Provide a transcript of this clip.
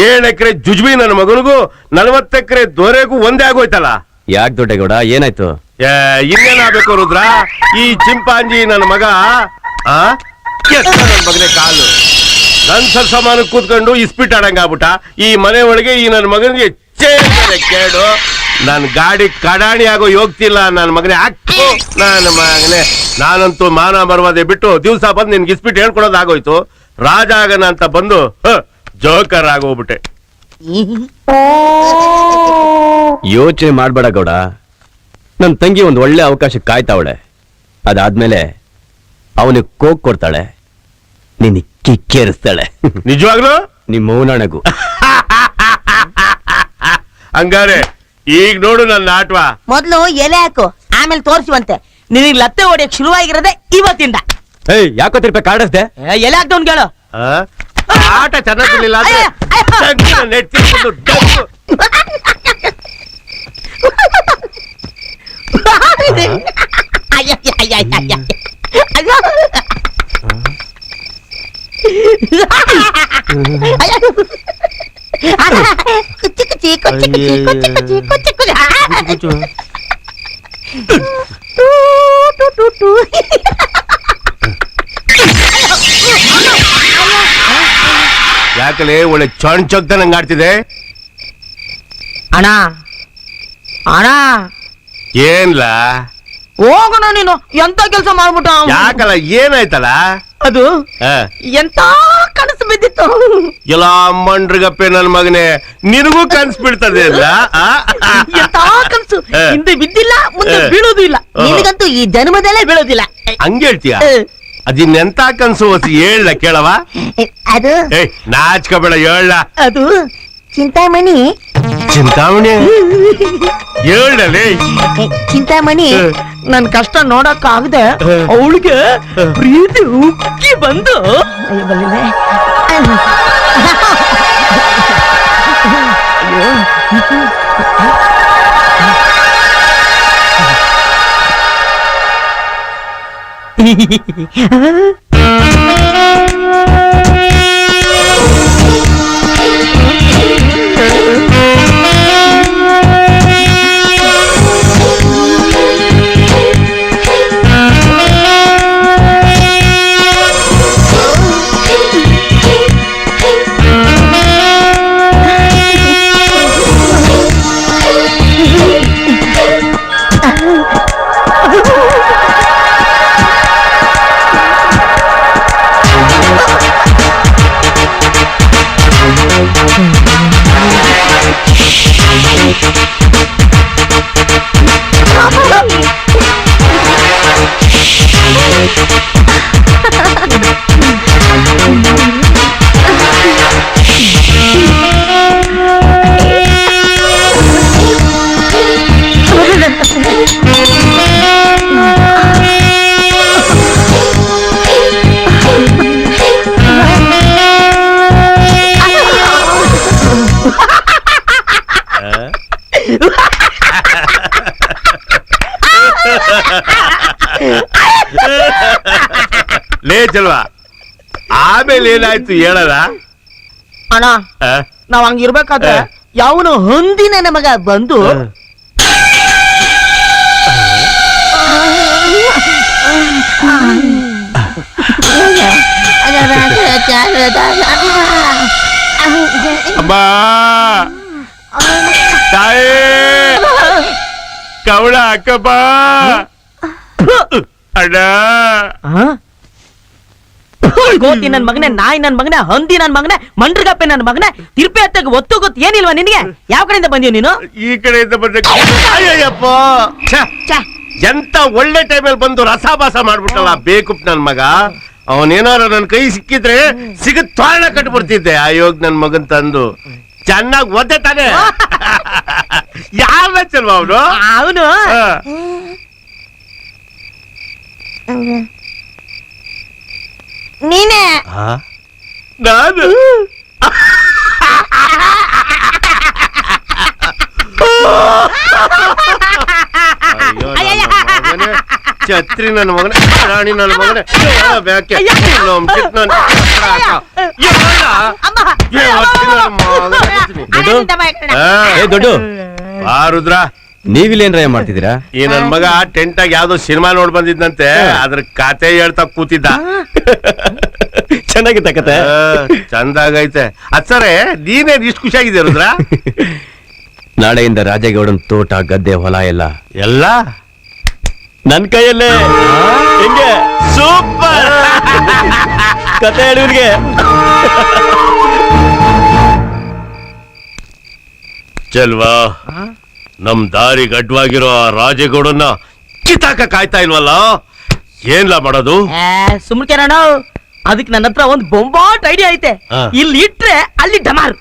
7 ಎಕರೆ ಜುಜ್ಬಿ ನನ್ನ ಮಗನಿಗೂ 40 ಎಕರೆ ದೊರೆಗೂ ಒಂದೇ ಆಗೋಯ್ತಲ್ಲ. ಯಾಕೆ ದೊಡ್ಡಗೌಡ, ಏನಾಯ್ತು? ಇನ್ನೇನಾಗಬೇಕು ರುದ್ರ? ಈ ಚಿಂಪಾಂಜಿ ನನ್ನ ಮಗ ನನ್ನ ಮಗನೇ ಕಾಲು ನನ್ ಸಮಾನ ಕೂತ್ಕೊಂಡು ಇಸ್ಪಿಟ್ ಆಡಂಗ ಆಗ್ಬಿಟ್ಟ. ಈ ಮನೆ ಒಳಗೆ ಈ ನನ್ನ ಮಗನಿಗೆ ಕೇಳು. ನನ್ ಗಾಡಿ ಕಡಾಣಿ ಆಗೋ ಯೋಗ್ತಿಲ್ಲ ನನ್ನ ಮಗನೇ. ಹಾಕು ನನ್ನ ಮಗನೇ. ನಾನಂತೂ ಮಾನ ಮರ್ವಾದೆ ಬಿಟ್ಟು ದಿವ್ಸ ಬಂದು ನಿನ್ಗೆ ಇಸ್ಪಿಟ್ ಹೇಳ್ಕೊಡೋದು ಆಗೋಯ್ತು. ರಾಜ ಆಗನ ಅಂತ ಬಂದು ಜೋಕರ್ ಆಗೋಗ್ಬಿಟ್ಟೆ. ಯೋಚನೆ ಮಾಡ್ಬೇಡ ಗೌಡ, ನನ್ ತಂಗಿ ಒಂದು ಒಳ್ಳೆ ಅವಕಾಶ ಕಾಯ್ತಾವಳೆ. ಅದಾದ್ಮೇಲೆ ಅವನಿಗೆ ಕೋಕ್ ಕೊಡ್ತಾಳೆ, ನಿನ್ ಕಿಕ್ಕೇರಿಸ್ತಾಳೆ. ನಿಜವಾಗ್ಲು ನಿಮ್ಮ ಮೌನಣಗು. ಹಂಗಾರೆ ಈಗ ನೋಡು ನನ್ನ ಆಟವ. ಮೊದ್ಲು ಎಲೆ ಹಾಕು, ಆಮೇಲೆ ತೋರಿಸುವಂತೆ. ನಿನಗೆ ಲತ್ತೆ ಹೊಡಿಯಕ್ ಶುರುವಾಗಿರೋದೆ ಇವತ್ತಿಂದ. ಯಾಕೋ ತಿರ್ಪ ಕಾಡಿಸ್ದೆ? ಎಲೆ ಹಾಕ್ದವ್ನ್ ಕೇಳು. ಆಟ ಚೆನ್ನಾಗಿರ್ಲಿಲ್ಲ ಯಾಕಲೆ ಒಳ್ಳೆ ಚೊಂಚೊಕ್ತ ನಂಗೆ ಆಡ್ತಿದೆ. ಅಣ್ಣ ಅಣ್ಣ ಏನ್ಲ ಹೋಗೋಣ, ನೀನು ಎಂತ ಕೆಲ್ಸ ಮಾಡ್ಬಿಟ್ಟ. ಯಾಕಲ್ಲ, ಏನಾಯ್ತಲ್ಲ? ಅದು ಎಂತ ಕನಸು ಬಿದ್ದಿತ್ತು. ಎಲ್ಲ ಮಂಡ್ರಿಗಪ್ಪೆ ನನ್ ಮಗನೇ, ನಿನಗೂ ಕನ್ಸ್ ಬಿಡ್ತದೆ ಅಲ್ಲ? ಎಂತ ಕನಸು, ಹಿಂದೆ ಬಿದ್ದಿಲ್ಲ, ಮುಂದೆ ಬೀಳೋದು ಇಲ್ಲ. ನಿನಗಂತೂ ಈ ಜನ್ಮದಲ್ಲೇ ಬೀಳೋದಿಲ್ಲ. ಹಂಗೆ ಹೇಳ್ತೀಯ? ಅದಿನ್ನೆಂತ ಕನ್ಸು ಹೊಸಿ ಹೇಳ ಕೇಳವ. ಅದು ನಾಚ್ಕೋಬೇಡ, ಹೇಳ. ಅದು ಚಿಂತಾಮಣಿ. ಚಿಂತಾಮಣಿ ಹೇಳಲೇ. ಚಿಂತಾಮಣಿ ನನ್ ಕಷ್ಟ ನೋಡಕ್ ಆಗದೆ ಅವಳಿಗೆ ಪ್ರೀತಿ ಉಕ್ಕಿ ಬಂದು ಲೇ ಚಲ್ವಾ, ಆಮೇಲೆ ಏನಾಯ್ತು ಹೇಳಲ್ಲ? ಅಣ್ಣ, ನಾವ್ ಹಂಗಿರ್ಬೇಕಾದ್ರೆ ಯಾವನು ಹೊಂದಿನ ನಮಗ ಬಂದು ಅಮ್ಮ ತಾಯೇ ಕವಳ ಅಕ್ಕಪ್ಪ ಅಣ್ಣ. ಗೋತಿ ನನ್ ಮಗನೇ, ನಾಯಿ ನನ್ ಮಗನೇ, ಹಂದಿ ನನ್ ಮಗನೇ, ಮಂಡ್ರಗಪ್ಪೆ ನನ್ ಮಗನೇ, ತಿರ್ಪೆ ಹತ್ತಗ ಒತ್ತು ಗೊತ್ತು ಏನಿಲ್ವಾ ನಿನಗೆ? ಯಾವ ಕಡೆಯಿಂದ ಬಂದೀಯ ನೀನು? ಈ ಕಡೆಯಿಂದ ಬಂದ. ಅಯ್ಯಪ್ಪ, ಎಂತ ಒಳ್ಳೆ ಟೈಮಲ್ಲಿ ಬಂದು ರಸಾಭಾಸ ಮಾಡ್ಬಿಟ್ಟಲ್ಲ ಬೇಕುಪ್ ನನ್ ಮಗ. ಅವನೇನಾರ ನನ್ ಕೈ ಸಿಕ್ಕಿದ್ರೆ ಸಿಗತ್ ತೋರಣ ಕಟ್ಬಿಡ್ತಿದ್ದೆ. ಅಯೋಗ್ ನನ್ ಮಗನ್ ತಂದು ಚೆನ್ನಾಗಿ ಒದ್ದೆ ತಾನೆ. ಯಾವ ಚಲ್ವಾ ಅವನು? ಅವನು ನೀನೇ. ನಾನು ಛತ್ರಿ ನನ್ನ ಮಗನೇ, ರಾಣಿ ನನ್ನ ಮಗನೇ, ಬ್ಯಾಕೆ ಏ ದೊಡ್ಡ ಆ ರುದ್ರ ನೀವಿಲ್ಲೇನ್ರಯ್ಯ ಮಾಡ್ತಿದ್ದೀರಾ? ಈ ನನ್ ಮಗ ಟೆಂಟ್ ಆಗಿ ಯಾವ್ದೋ ಸಿನಿಮಾ ನೋಡ್ ಬಂದಿದ್ದಂತೆ, ಅದ್ರ ಕತೆ ಹೇಳ್ತಾ ಕೂತಿದ್ದ. ಚೆನ್ನಾಗಿತ್ತ ಕತೆ? ಚಂದಾಗೈತೆ. ಅಚ್ಚರೆ ನೀನೇನ್ ಇಷ್ಟು ಖುಷಿಯಾಗಿದೆ ರುದ್ರ? ನಾಳೆಯಿಂದ ರಾಜೇಗೌಡನ್ ತೋಟ ಗದ್ದೆ ಹೊಲ ಎಲ್ಲ ನನ್ ಕೈಯಲ್ಲೇ. ಹೆಂಗೆ ಸೂಪರ್ ಕತೆ ಹೇಳುವಿಗೆ? ಚಲ್ವಾ, ನಮ್ ದಾರಿಗೆ ಅಡ್ವಾಗಿರೋ ಆ ರಾಜೇಗೌಡನ್ನ ಕಿತಾಕ ಕಾಯ್ತಾ ಇಲ್ವಲ್ಲ, ಏನ್ಲಾ ಮಾಡೋದು? ಸುಮ್ಕೆ ಅದಕ್ಕೆ ನನ್ನ ಹತ್ರ ಒಂದು ಬೊಂಬಾಟ್ ಐಡಿಯಾ ಐತೆ. ಹಾ. ಇಲ್ಲಿ ಇಟ್ರೆ ಅಲ್ಲಿ ಡಮಾರ್,